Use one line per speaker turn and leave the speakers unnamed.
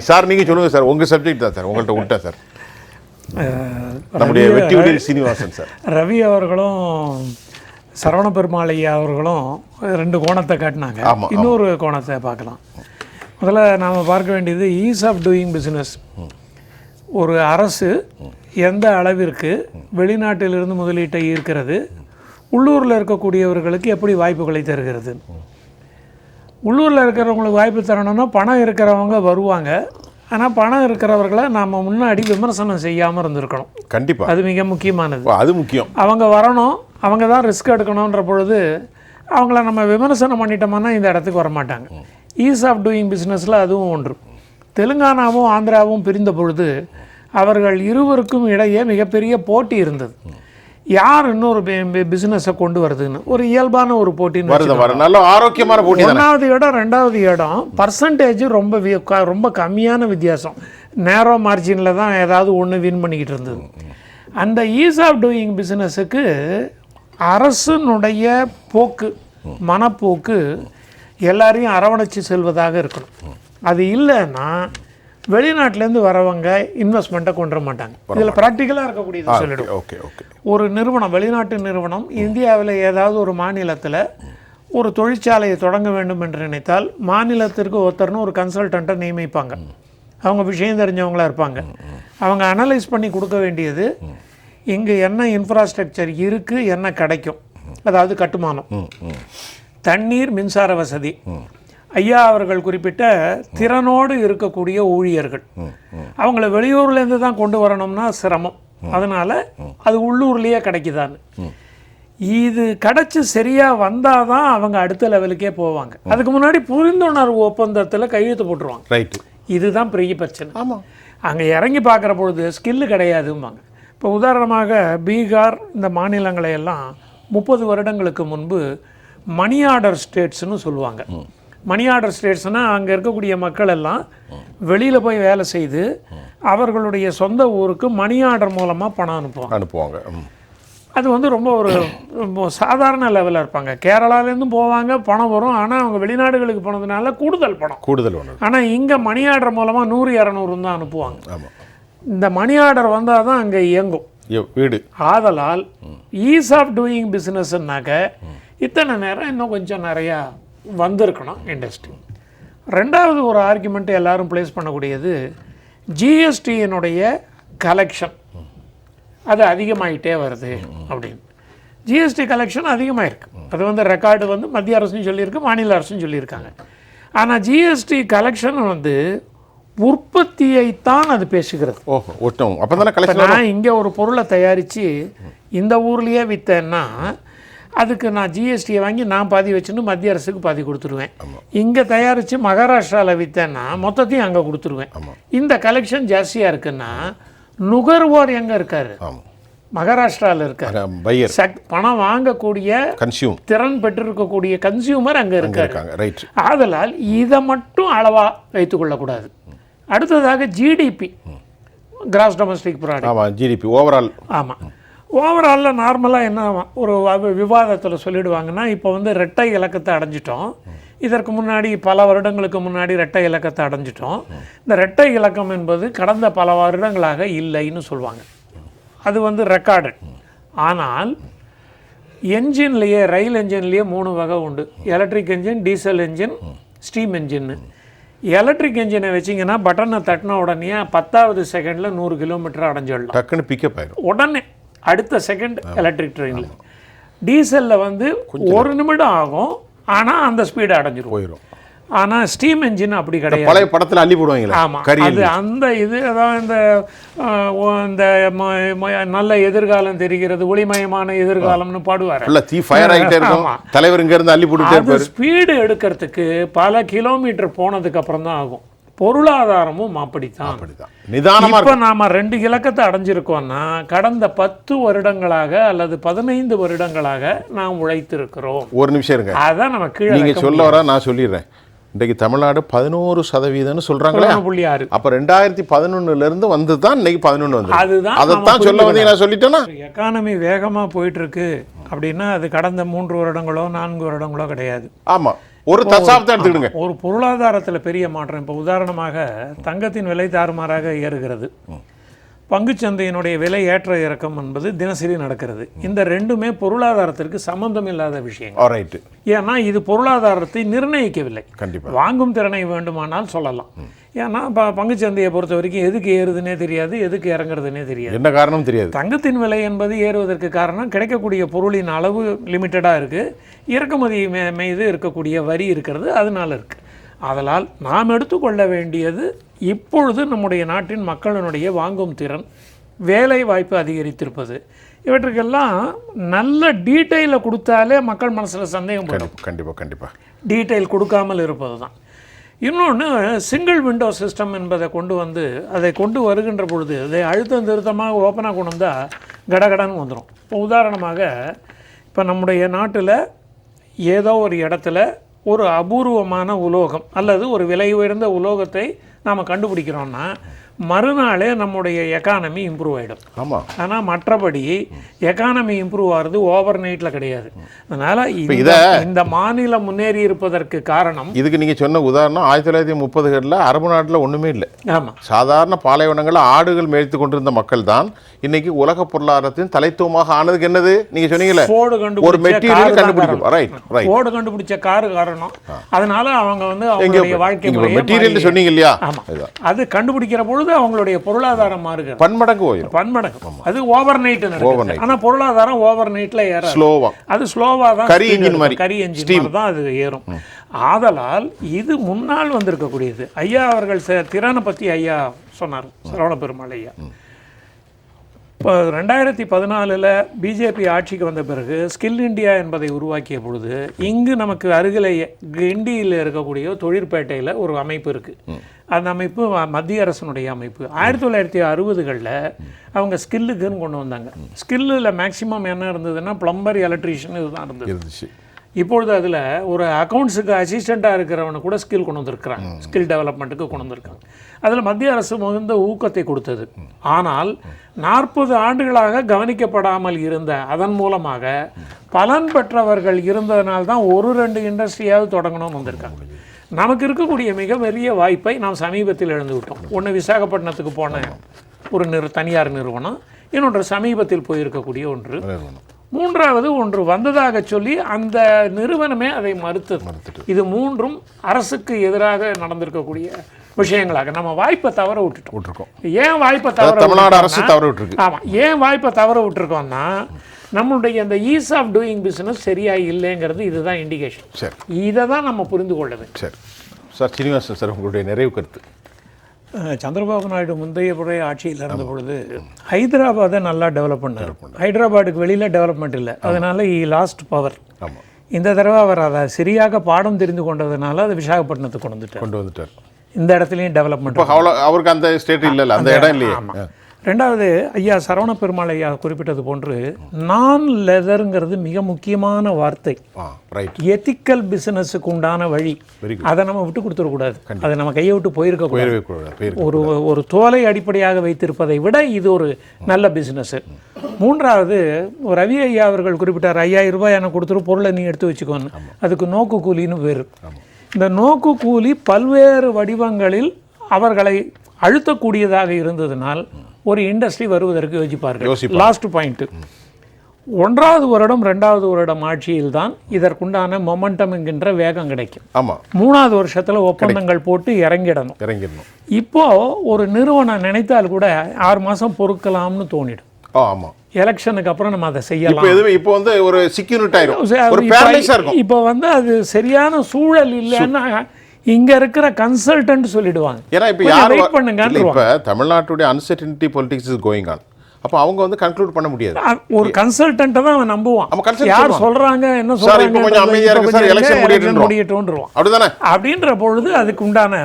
Sir நீங்கள் சொல்லுங்கள் sir, உங்கள் சப்ஜெக்ட் தான் சார், உங்கள்கிட்ட விட்டேன் சார். நம்முடைய வெற்றிவேல் சீனிவாசன் சார்,
ரவி அவர்களும் சரவண பெருமாள் ஐயா அவர்களும் 2 கோணத்தை காட்டினாங்க. இன்னொரு கோணத்தை பார்க்கலாம். முதல்ல நாம் பார்க்க வேண்டியது ஈஸ் ஆஃப் டூயிங் பிஸ்னஸ். ஒரு அரசு எந்த அளவிற்கு வெளிநாட்டிலிருந்து முதலீட்டை ஈர்க்கிறது, உள்ளூரில் இருக்கக்கூடியவர்களுக்கு எப்படி வாய்ப்புகளை தருகிறது. உள்ளூரில் இருக்கிறவங்களுக்கு வாய்ப்பு தரணும்னா பணம் இருக்கிறவங்க வருவாங்க. ஆனால் பணம் இருக்கிறவர்களை நாம் முன்னாடி விமர்சனம் செய்யாமல் இருந்திருக்கணும்.
கண்டிப்பாக
அது மிக முக்கியமானது.
அது முக்கியம். அவங்க
வரணும், அவங்க தான் ரிஸ்க் எடுக்கணுன்ற பொழுது அவங்கள நம்ம விமர்சனம் பண்ணிட்டோம்னா இந்த இடத்துக்கு வரமாட்டாங்க. ஈஸ் ஆஃப் டூயிங் பிஸ்னஸில் அதுவும் ஒன்று. தெலுங்கானாவும் ஆந்திராவும் பிரிந்த பொழுது அவர்கள் இருவருக்கும் இடையே மிகப்பெரிய போட்டி இருந்தது. யார் இன்னொரு பிஸ்னஸை கொண்டு வருதுன்னு ஒரு இயல்பான ஒரு போட்டின்னு,
நல்ல ஆரோக்கியமான போட்டி.
1வது இடம் 2வது இடம் பர்சன்டேஜ் ரொம்ப கம்மியான வித்தியாசம். நேரோ மார்ஜினில் தான் ஏதாவது ஒன்று வின் பண்ணிக்கிட்டு இருந்தது. அந்த ஈஸ் ஆஃப் டூயிங் பிஸ்னஸுக்கு அரசனுடைய போக்கு, மனப்போக்கு எல்லாரையும் அரவணைச்சு செல்வதாக இருக்கணும். அது இல்லைன்னா வெளிநாட்டிலேருந்து வரவங்க இன்வெஸ்ட்மெண்ட்டை கொண்டு வர மாட்டாங்க. இதில் ப்ராக்டிக்கலாக இருக்கக்கூடியது சொல்லிவிடும். ஒரு நிறுவனம், வெளிநாட்டு நிறுவனம் இந்தியாவில் ஏதாவது ஒரு மாநிலத்தில் ஒரு தொழிற்சாலையை தொடங்க வேண்டும் என்று நினைத்தால் மாநிலத்திற்கு ஒருத்தர்னு ஒரு கன்சல்டண்ட்டை நியமிப்பாங்க. அவங்க விஷயம் தெரிஞ்சவங்களாக இருப்பாங்க. அவங்க அனலைஸ் பண்ணி கொடுக்க வேண்டியது இங்கே என்ன இன்ஃப்ராஸ்ட்ரக்சர் இருக்குது, என்ன கிடைக்கும், அதாவது கட்டுமானம், தண்ணீர், மின்சார வசதி, ஐயா அவர்கள் குறிப்பிட்ட திறனோடு இருக்கக்கூடிய ஊழியர்கள். அவங்கள வெளியூர்லேருந்து தான் கொண்டு வரணும்னா சிரமம். அதனால் அது உள்ளூர்லேயே கிடைக்குதான்னு, இது கிடச்சி சரியாக வந்தால் தான் அவங்க அடுத்த லெவலுக்கே போவாங்க. அதுக்கு முன்னாடி புரிந்துணர்வு ஒப்பந்தத்தில் கையெழுத்து போட்டுருவாங்க.
ரைட்டு.
இதுதான் பெரிய பிரச்சனை.
ஆமாம்,
அங்கே இறங்கி பார்க்குற பொழுது ஸ்கில்லு கிடையாதும்பாங்க. இப்போ உதாரணமாக பீகார் இந்த மாநிலங்களை எல்லாம் 30 வருடங்களுக்கு முன்பு மணி ஆர்டர் ஸ்டேட்ஸ்னு சொல்லுவாங்க. மணி ஆர்டர் ஸ்டேட்ஸ்னால் அங்கே இருக்கக்கூடிய மக்கள் எல்லாம் வெளியில் போய் வேலை செய்து அவர்களுடைய சொந்த ஊருக்கு மணி ஆர்டர் மூலமாக பணம் அனுப்புவாங்க. அது வந்து ரொம்ப ஒரு சாதாரண லெவலில் இருப்பாங்க. கேரளாலேருந்தும் போவாங்க, பணம் வரும். ஆனால் அவங்க வெளிநாடுகளுக்கு போனதுனால கூடுதல் பணம். ஆனால் இங்கே மணி ஆர்டர் மூலமாக 100-200 தான் அனுப்புவாங்க. இந்த மணி ஆர்டர் வந்தால் தான் அங்கே இயங்கும் வீடு. ஆதலால் ஈஸ் ஆஃப் டூயிங் பிஸ்னஸ்னாக்க இத்தனை நேரம் இன்னும் கொஞ்சம் நிறையா வந்திருக்கணும் இண்டஸ்ட்ரி. 2வது ஒரு ஆர்குமெண்ட் எல்லாரும் பிளேஸ் பண்ணக்கூடியது ஜிஎஸ்டியினுடைய கலெக்ஷன் அது அதிகமாகிட்டே வருது அப்படின்னு. ஜிஎஸ்டி கலெக்ஷன் அதிகமாகிருக்கு. அது வந்து ரெக்கார்டு வந்து மத்திய அரசும் சொல்லியிருக்கு, மாநில அரசும் சொல்லியிருக்காங்க. ஆனால் ஜிஎஸ்டி கலெக்ஷன் வந்து உற்பத்தியைத்தான் அது பேசுகிறது. நான் இங்கே ஒரு பொருளை தயாரித்து இந்த ஊர்லேயே விற்றேன்னா அதுக்கு நான் ஜிஎஸ்டியை வாங்கி நான் பாதி வச்சுன்னு மத்திய அரசுக்கு பாதி கொடுத்துருவேன். இங்கே தயாரித்து மகாராஷ்டிராவில் விற்றேன்னா மொத்தத்தையும் அங்கே கொடுத்துருவேன். இந்த கலெக்ஷன் ஜாஸ்தியாக இருக்குன்னா நுகர்வோர் எங்கே இருக்காரு? மகாராஷ்டிராவில் இருக்காரு. பணம் வாங்கக்கூடிய திறன் பெற்றிருக்கக்கூடிய கன்சியூமர் அங்கே இருக்காரு. ஆதலால் இதை மட்டும் அளவாக வைத்துக்கொள்ளக்கூடாது. அடுத்ததாக GDP, gross domestic product,
GDP overall.
ஆமாம், ஓவராலில் நார்மலாக என்ன ஒரு விவாதத்தில் சொல்லிடுவாங்கன்னா, இப்போ வந்து இரட்டை இலக்கத்தை அடைஞ்சிட்டோம். இதற்கு முன்னாடி பல வருடங்களுக்கு முன்னாடி இரட்டை இலக்கத்தை அடைஞ்சிட்டோம். இந்த இரட்டை இலக்கம் என்பது கடந்த பல வருடங்களாக இல்லைன்னு சொல்லுவாங்க. அது வந்து ரெக்கார்டு. ஆனால் என்ஜின்லேயே, ரயில் என்ஜின்லேயே 3 வகை உண்டு. Electric engine, diesel engine, steam என்ஜின்னு. எலக்ட்ரிக் என்ஜினை வச்சிங்கன்னா பட்டனை தட்டின உடனே 10வது செகண்டில் 100 கிலோமீட்டர் அடைஞ்சிடலாம்.
டக்குன்னு பிக்கப் ஆகிடும்
உடனே அடுத்த செகண்ட் எலக்ட்ரிக் ட்ரெயினில். டீசலில் வந்து 1 நிமிடம் ஆகும், ஆனால் அந்த ஸ்பீடு அடைஞ்சிடும் போயிடும். ஆனால் ஸ்டீம் என்ஜின் அப்படி கிடையாது.
பழைய படத்தில் அள்ளி போடுவாங்க.
ஆமாம், அது அந்த இது அதான் இந்த நல்ல எதிர்காலம் தெரிகிறது, ஒளிமயமான எதிர்காலம்னு பாடுவார்.
தலைவர் இங்கேருந்து அள்ளி போட்டு
ஸ்பீடு எடுக்கிறதுக்கு பல கிலோமீட்டர் போனதுக்கு அப்புறம் தான் ஆகும். பொருளாதாரமும் அப்படித்தான். இப்போ நாம் 2 இலக்கத்தை அடைஞ்சிருக்கோம்னா கடந்த 10 வருடங்களாக அல்லது 15 வருடங்களாக நாம் உழைத்திருக்கிறோம்.
ஒரு நிமிஷம் இருங்க,
அதான் நம்ம கீழே
நீங்கள் சொல்ல வர நான் சொல்லிடுறேன். இன்றைக்கு தமிழ்நாடு 11% சொல்றாங்களே. அப்ப 2011 வந்து தான் இன்னைக்கு 11 வந்து. அதுதான் அதைத்தான் சொல்ல வந்து நான் சொல்லிட்டேன்னா.
எக்கானமி வேகமா போயிட்டு இருக்கு அப்படின்னா அது கடந்த 3 வருடங்களோ 4 வருடங்களோ கிடையாது.
ஆமா, ஒரு தசாப்தம் எடுத்துக்கிடுங்க.
ஒரு பொருளாதாரத்தில் பெரிய மாற்றம். இப்போ உதாரணமாக தங்கத்தின் விலை தாறுமாறாக ஏறுகிறது, பங்குச்சந்தையினுடைய விலை ஏற்ற இறக்கம் என்பது தினசரி நடக்கிறது. இந்த ரெண்டுமே பொருளாதாரத்திற்கு சம்பந்தம் இல்லாத விஷயங்கள். ஏன்னா இது பொருளாதாரத்தை நிர்ணயிக்கவில்லை.
கண்டிப்பாக
வாங்கும் திறனை வேண்டுமானால் சொல்லலாம். ஏன்னா பங்குச்சந்தையை பொறுத்த வரைக்கும் எதுக்கு ஏறுதுன்னே தெரியாது, எதுக்கு இறங்குறதுன்னே தெரியாது,
என்ன காரணம் தெரியாது.
தங்கத்தின் விலை என்பது ஏறுவதற்கு காரணம் கிடைக்கக்கூடிய பொருளின் அளவு லிமிட்டடாக இருக்குது, இறக்குமதி மீது இருக்கக்கூடிய வரி இருக்கிறது, அதனால இருக்குது. அதனால் நாம் எடுத்துக்கொள்ள வேண்டியது இப்பொழுது நம்முடைய நாட்டின் மக்களினுடைய வாங்கும் திறன், வேலை வாய்ப்பு அதிகரித்திருப்பது, இவற்றுக்கெல்லாம் நல்ல டீட்டெயிலில் கொடுத்தாலே மக்கள் மனசில் சந்தேகம் போடும்.
கண்டிப்பாக
டீட்டெயில் கொடுக்காமல் இருப்பது தான். இன்னொன்று, சிங்கிள் விண்டோ சிஸ்டம் என்பதை அதை கொண்டு வருகின்ற பொழுது அதை அழுத்தம் திருத்தமாக ஓப்பனாக கொண்டு வந்தால் கடகடன்னு வந்துடும். இப்போ உதாரணமாக இப்போ நம்முடைய நாட்டில் ஏதோ ஒரு இடத்துல ஒரு அபூர்வமான உலோகம் அல்லது ஒரு விலை உயர்ந்த உலோகத்தை நாம் கண்டுபிடிக்கிறோன்னா மறுநாளே நம்முடைய எக்கானமி இம்ப்ரூவ் ஆகிடும்.
ஆமாம்.
ஆனால் மற்றபடி எக்கானமி இம்ப்ரூவ் ஆகிறது ஓவர் நைட்டில் கிடையாது. அதனால் இந்த மாநிலம் முன்னேறி இருப்பதற்கு காரணம்,
இதுக்கு நீங்கள் சொன்ன உதாரணம் 1930களில் அரபு நாட்டில் ஒன்றுமே இல்லை.
ஆமாம்.
சாதாரண பாலைவனங்களில் ஆடுகள் மேய்த்து கொண்டிருந்த மக்கள் தான் இன்னைக்கு உலக பொருளாதாரத்தின் தலைத்துவமாக ஆனதுக்கு என்னது நீங்கள் சொன்னீங்களே, ஒரு மெட்டீரியல் கண்டுபிடிக்கும்.
ஃபோர்டு கண்டுபிடிச்ச காரு காரணம். அதனால அவங்க அவங்களுடைய வாழ்க்கை முறையை
மெட்டீரியல் சொன்னீங்க இல்லையா,
அது கண்டுபிடிக்கிற பொழுது அவங்களுடைய பொருளாதாரம் மாறுகிறது,
பன்மடங்கு.
அது ஓவர் நைட் நடக்குது. ஆனா பொருளாதாரம் ஓவர் நைட்ல ஏறாது,
ஸ்லோவா.
அது ஸ்லோவா தான்,
கரி என்ஜின் மாதிரி
தான் அது ஏறும். ஆதலால் இது முன்னால் வந்திருக்கக்கூடியது. ஐயா அவர்கள் திறனை பத்தி ஐயா சொன்னார், சரவண பெருமாள் ஐயா. இப்போ 2014 பிஜேபி ஆட்சிக்கு வந்த பிறகு ஸ்கில் இந்தியா என்பதை உருவாக்கிய பொழுது இங்கு நமக்கு அருகிலே கிண்டியில் இருக்கக்கூடிய தொழிற்பேட்டையில் ஒரு அமைப்பு இருக்குது. அந்த அமைப்பு மத்திய அரசனுடைய அமைப்பு. 1960களில் அவங்க ஸ்கில்லுக்குன்னு கொண்டு வந்தாங்க. ஸ்கில்லில் மேக்சிமம் என்ன இருந்ததுன்னா பிளம்பர், எலக்ட்ரீஷியன் இதுதான் இருந்தது. இப்பொழுது அதில் ஒரு அக்கௌண்ட்ஸுக்கு அசிஸ்டண்ட்டாக இருக்கிறவனை கூட ஸ்கில் கொண்டு வந்திருக்கிறாங்க, ஸ்கில் டெவலப்மெண்ட்டுக்கு கொண்டு வந்திருக்காங்க. அதில் மத்திய அரசு மிகுந்த ஊக்கத்தை கொடுத்தது. ஆனால் 40 ஆண்டுகளாக கவனிக்கப்படாமல் இருந்த, அதன் மூலமாக பலன் பெற்றவர்கள் இருந்ததுனால்தான் 1-2 இண்டஸ்ட்ரியாவது தொடங்கணும்னு வந்திருக்காங்க. நமக்கு இருக்கக்கூடிய மிக பெரிய வாய்ப்பை நாம் சமீபத்தில் இழந்து விட்டோம். ஒன்று விசாகப்பட்டினத்துக்கு போன ஒரு தனியார் நிறுவனம், இன்னொன்று சமீபத்தில் போயிருக்கக்கூடிய ஒன்று, மூன்றாவது ஒன்று வந்ததாக சொல்லி அந்த நிறுவனமே அதை மறுத்தது. இது மூன்றும் அரசுக்கு எதிராக நடந்திருக்கக்கூடிய விஷயங்களாக நம்ம வாய்ப்பை தவற விட்டுட்டோம். ஏன் வாய்ப்பை
தமிழ்நாடு அரசு தவற விட்டுருக்கு?
ஆமாம், ஏன் வாய்ப்பை தவற விட்டுருக்கோம்னா நம்மளுடைய அந்த ஈஸ் ஆஃப் டூயிங் பிஸ்னஸ் சரியா இல்லைங்கிறது இதுதான் இண்டிகேஷன்.
சரி,
இதை தான் நம்ம புரிந்து கொள்ள வேண்டும்.
சரி சார், சீனிவாசன் சார், உங்களுடைய நிறைவு கருத்து.
சந்திரபாபு நாயுடு முந்தைய முறை ஆட்சியில் இருந்த பொழுது ஹைதராபாத்தை நல்லா டெவலப் பண்ணார். ஹைதராபாத்துக்கு வெளியில் டெவலப்மெண்ட் இல்லை, அதனால லாஸ்ட் பவர். இந்த தடவை அவர் அதை சரியாக பாடம் தெரிந்து கொண்டதுனால அதை விசாகப்பட்டினத்துக்கு கொண்டு வந்துட்டார். இந்த இடத்துலையும் டெவலப்மெண்ட்
அவருக்கு அந்த ஸ்டேட் இல்லை, அந்த இடம் இல்லையா.
ரெண்டாவது, ஐயா சரவண பெருமாள் ஐயா குறிப்பிட்டது போன்று நான் லெதருங்கிறது மிக முக்கியமான வார்த்தை. எத்திக்கல் பிசினஸுக்கு உண்டான வழி, அதை நம்ம விட்டு கொடுத்துடக்கூடாது. அதை நம்ம கையை விட்டு போயிருக்க. ஒரு தோலை அடிப்படையாக வைத்திருப்பதை விட இது ஒரு நல்ல பிஸ்னஸ். மூன்றாவது, ரவி ஐயா அவர்கள் குறிப்பிட்டார், 5000 ரூபாய் எனக்கு கொடுத்துரு, பொருளை நீ எடுத்து வச்சுக்கோன்னு. அதுக்கு நோக்கு கூலின்னு வேறு. இந்த நோக்கு கூலி பல்வேறு வடிவங்களில் அவர்களை அழுத்தக்கூடியதாக இருந்ததுனால் ஒரு இண்டஸ்ட்ரி வருவதற்கு யோசிப்பார்கள். லாஸ்ட் பாயிண்ட், 1வது வருடம் 2வது வருடம் ஆட்சியில் தான் இதற்குண்டான மொமெண்டம் என்கின்ற வேகம் கிடைக்கும். 3வது வருஷத்துல ஒப்பந்தங்கள் போட்டு இறங்கிடணும். இப்போ ஒரு நிறுவனம் நினைத்தால் கூட 6 மாசம் பொறுக்கலாம்னு தோணிடும். எலெக்ஷனுக்கு அப்புறம் நம்ம அதை செய்யலாம். இப்போ அது சரியான சூழல் இல்லைன்னா இங்க இருக்கிற கன்சல்டன்ட் சொல்லிடுவாங்க.
ஏன்னா இப்போ யார் பண்ணுங்க, இப்போ தமிழ்நாட்டுடைய uncertainty politics is going on. அப்போ அவங்க கன்க்ளூட் பண்ண முடியாது.
ஒரு கன்சல்டன்ட்டை தான் அவன் நம்புவான். யார் சொல்றாங்க, என்ன சொல்றாங்க,
கொஞ்சம் அமைதியா இருக்கு சார், எலெக்ஷன் முடியட்டும்ன்றுவான்.
அப்படிதானே? அப்படின்ற பொழுது அதுக்கு உண்டான